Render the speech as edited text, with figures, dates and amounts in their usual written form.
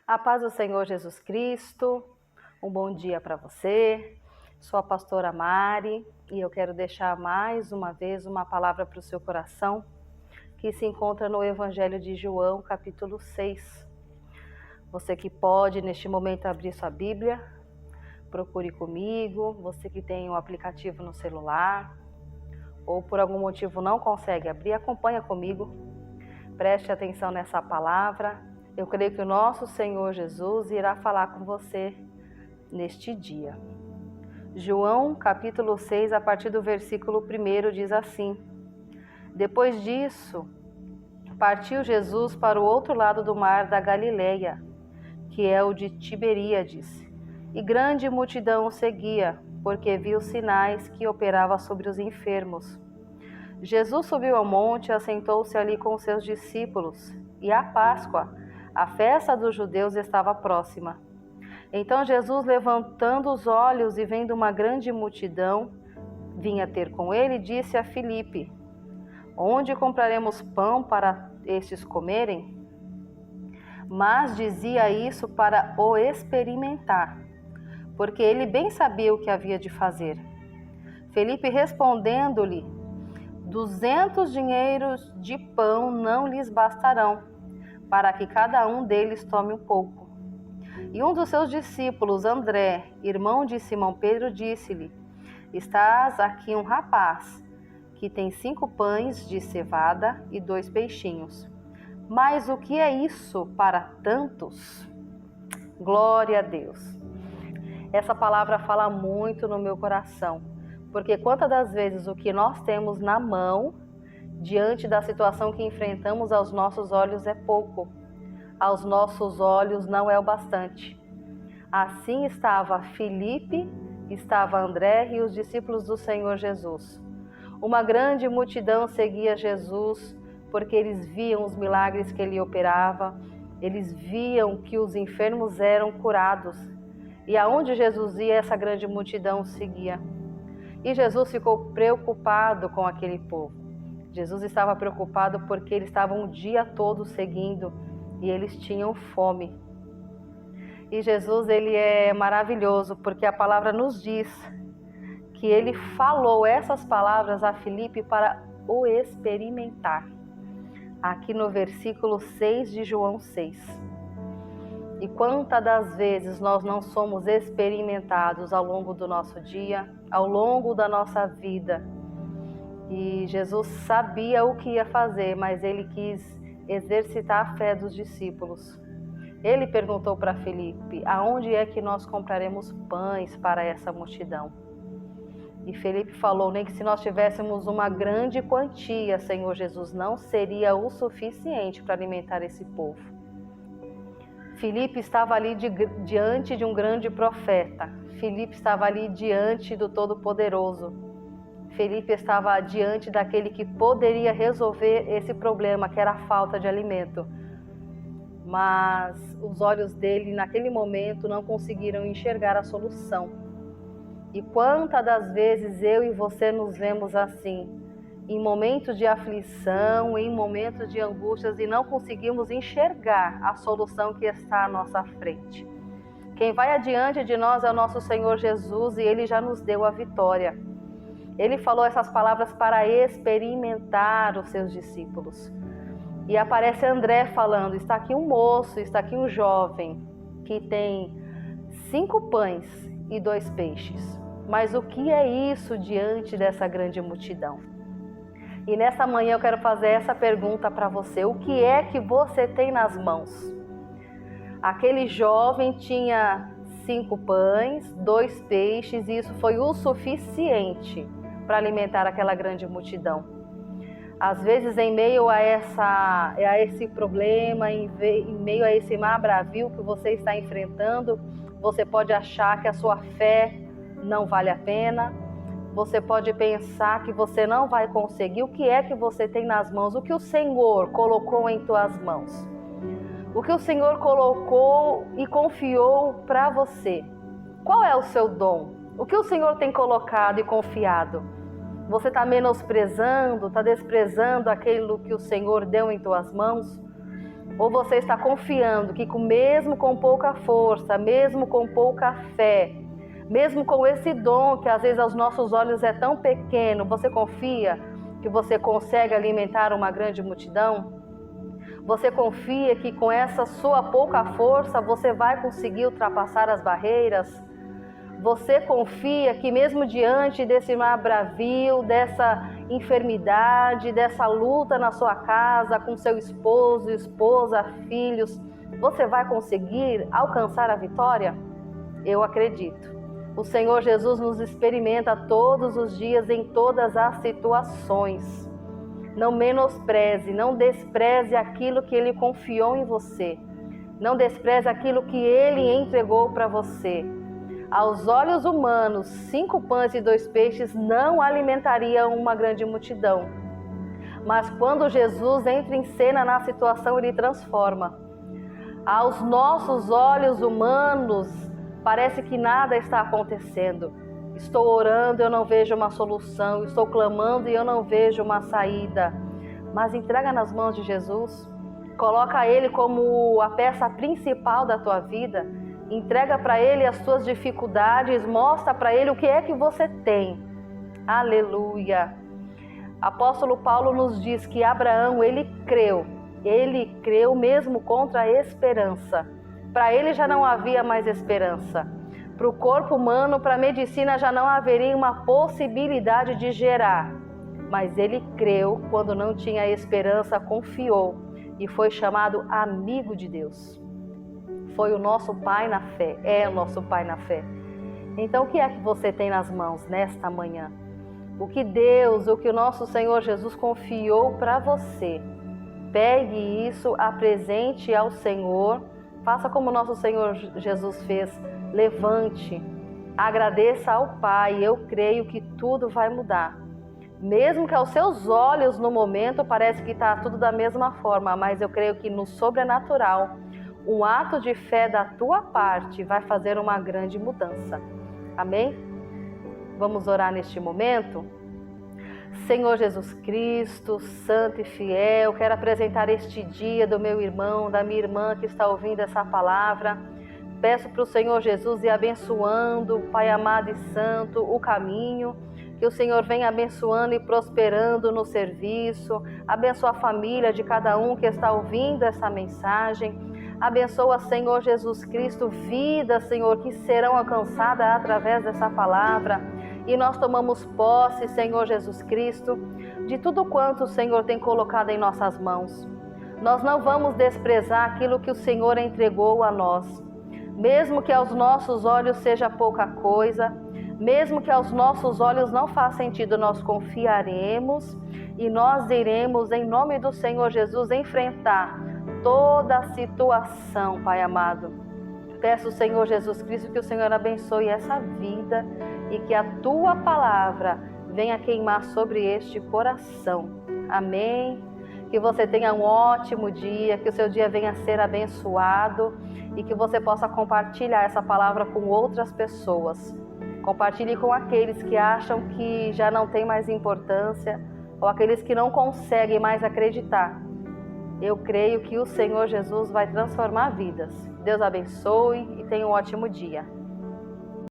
A paz do Senhor Jesus Cristo, um bom dia para você. Sou a pastora Mari e eu quero deixar mais uma vez uma palavra para o seu coração que se encontra no Evangelho de João, capítulo 6. Você que pode neste momento abrir sua Bíblia, procure comigo. Você que tem o aplicativo no celular ou por algum motivo não consegue abrir, acompanha comigo. Preste atenção nessa palavra. Eu creio que o nosso Senhor Jesus irá falar com você neste dia. João, capítulo 6, a partir do versículo 1, diz assim: Depois disso, partiu Jesus para o outro lado do mar da Galileia, que é o de Tiberíades, e grande multidão o seguia, porque viu os sinais que operava sobre os enfermos. Jesus subiu ao monte e assentou-se ali com os seus discípulos, e a Páscoa, a festa dos judeus, estava próxima. Então Jesus, levantando os olhos e vendo uma grande multidão, vinha ter com ele, disse a Filipe: Onde compraremos pão para estes comerem? Mas dizia isso para o experimentar, porque ele bem sabia o que havia de fazer. Filipe respondendo-lhe: 200 dinheiros de pão não lhes bastarão, para que cada um deles tome um pouco. E um dos seus discípulos, André, irmão de Simão Pedro, disse-lhe: Estás aqui um rapaz que tem 5 pães de cevada e 2 peixinhos. Mas o que é isso para tantos? Glória a Deus. Essa palavra fala muito no meu coração, porque quantas das vezes o que nós temos na mão, diante da situação que enfrentamos, aos nossos olhos é pouco. Aos nossos olhos não é o bastante. Assim estava Filipe, estava André e os discípulos do Senhor Jesus. Uma grande multidão seguia Jesus, porque eles viam os milagres que ele operava, eles viam que os enfermos eram curados. E aonde Jesus ia, essa grande multidão seguia. E Jesus ficou preocupado com aquele povo. Jesus estava preocupado porque eles estavam o dia todo seguindo e eles tinham fome. E Jesus, ele é maravilhoso, porque a palavra nos diz que ele falou essas palavras a Filipe para o experimentar. Aqui no versículo 6 de João 6. E quantas das vezes nós não somos experimentados ao longo do nosso dia, ao longo da nossa vida. E Jesus sabia o que ia fazer, mas ele quis exercitar a fé dos discípulos. Ele perguntou para Filipe: aonde é que nós compraremos pães para essa multidão? E Filipe falou: nem que se nós tivéssemos uma grande quantia, Senhor Jesus, não seria o suficiente para alimentar esse povo. Filipe estava ali diante de um grande profeta. Filipe estava ali diante do Todo-Poderoso. Filipe estava diante daquele que poderia resolver esse problema, que era a falta de alimento. Mas os olhos dele, naquele momento, não conseguiram enxergar a solução. E quantas das vezes eu e você nos vemos assim, em momentos de aflição, em momentos de angústias, e não conseguimos enxergar a solução que está à nossa frente. Quem vai adiante de nós é o nosso Senhor Jesus, e ele já nos deu a vitória. Ele falou essas palavras para experimentar os seus discípulos. E aparece André falando: está aqui um moço, está aqui um jovem que tem 5 pães e 2 peixes. Mas o que é isso diante dessa grande multidão? E nessa manhã eu quero fazer essa pergunta para você: o que é que você tem nas mãos? Aquele jovem tinha 5 pães, 2 peixes, e isso foi o suficiente para alimentar aquela grande multidão. Às vezes, em meio a esse problema, em meio a esse mar bravio que você está enfrentando, você pode achar que a sua fé não vale a pena, você pode pensar que você não vai conseguir. O que é que você tem nas mãos? O que o Senhor colocou em tuas mãos? O que o Senhor colocou e confiou para você? Qual é o seu dom? O que o Senhor tem colocado e confiado? Você está menosprezando, está desprezando aquilo que o Senhor deu em tuas mãos? Ou você está confiando que mesmo com pouca força, mesmo com pouca fé, mesmo com esse dom que às vezes aos nossos olhos é tão pequeno, você confia que você consegue alimentar uma grande multidão? Você confia que com essa sua pouca força você vai conseguir ultrapassar as barreiras? Você confia que mesmo diante desse mar bravio, dessa enfermidade, dessa luta na sua casa, com seu esposo, esposa, filhos, você vai conseguir alcançar a vitória? Eu acredito. O Senhor Jesus nos experimenta todos os dias em todas as situações. Não menospreze, não despreze aquilo que Ele confiou em você. Não despreze aquilo que Ele entregou para você. Aos olhos humanos, 5 pães e 2 peixes não alimentariam uma grande multidão. Mas quando Jesus entra em cena na situação, Ele transforma. Aos nossos olhos humanos, parece que nada está acontecendo. Estou orando e eu não vejo uma solução. Estou clamando e eu não vejo uma saída. Mas entrega nas mãos de Jesus. Coloca Ele como a peça principal da tua vida. Entrega para Ele as tuas dificuldades. Mostra para Ele o que é que você tem. Aleluia. Apóstolo Paulo nos diz que Abraão, ele creu mesmo contra a esperança. Para ele já não havia mais esperança. Para o corpo humano, para a medicina já não haveria uma possibilidade de gerar. Mas ele creu quando não tinha esperança, confiou e foi chamado amigo de Deus. Foi o nosso pai na fé, é o nosso pai na fé. Então o que é que você tem nas mãos nesta manhã? O que Deus, o que o nosso Senhor Jesus confiou para você. Pegue isso, apresente ao Senhor. Faça como o nosso Senhor Jesus fez. Levante, agradeça ao Pai. Eu creio que tudo vai mudar. Mesmo que aos seus olhos no momento parece que está tudo da mesma forma, mas eu creio que no sobrenatural, um ato de fé da tua parte vai fazer uma grande mudança. Amém? Vamos orar neste momento? Senhor Jesus Cristo, santo e fiel, quero apresentar este dia do meu irmão, da minha irmã que está ouvindo essa palavra. Peço para o Senhor Jesus ir abençoando, Pai amado e santo, o caminho. Que o Senhor venha abençoando e prosperando no serviço. Abençoa a família de cada um que está ouvindo essa mensagem. Abençoa, Senhor Jesus Cristo, vidas, Senhor, que serão alcançadas através dessa palavra. E nós tomamos posse, Senhor Jesus Cristo, de tudo quanto o Senhor tem colocado em nossas mãos. Nós não vamos desprezar aquilo que o Senhor entregou a nós. Mesmo que aos nossos olhos seja pouca coisa, mesmo que aos nossos olhos não faça sentido, nós confiaremos e nós iremos, em nome do Senhor Jesus, enfrentar toda a situação, Pai amado. Peço, Senhor Jesus Cristo, que o Senhor abençoe essa vida e que a Tua palavra venha queimar sobre este coração. Amém? Que você tenha um ótimo dia, que o seu dia venha a ser abençoado e que você possa compartilhar essa palavra com outras pessoas. Compartilhe com aqueles que acham que já não tem mais importância ou aqueles que não conseguem mais acreditar. Eu creio que o Senhor Jesus vai transformar vidas. Deus abençoe e tenha um ótimo dia.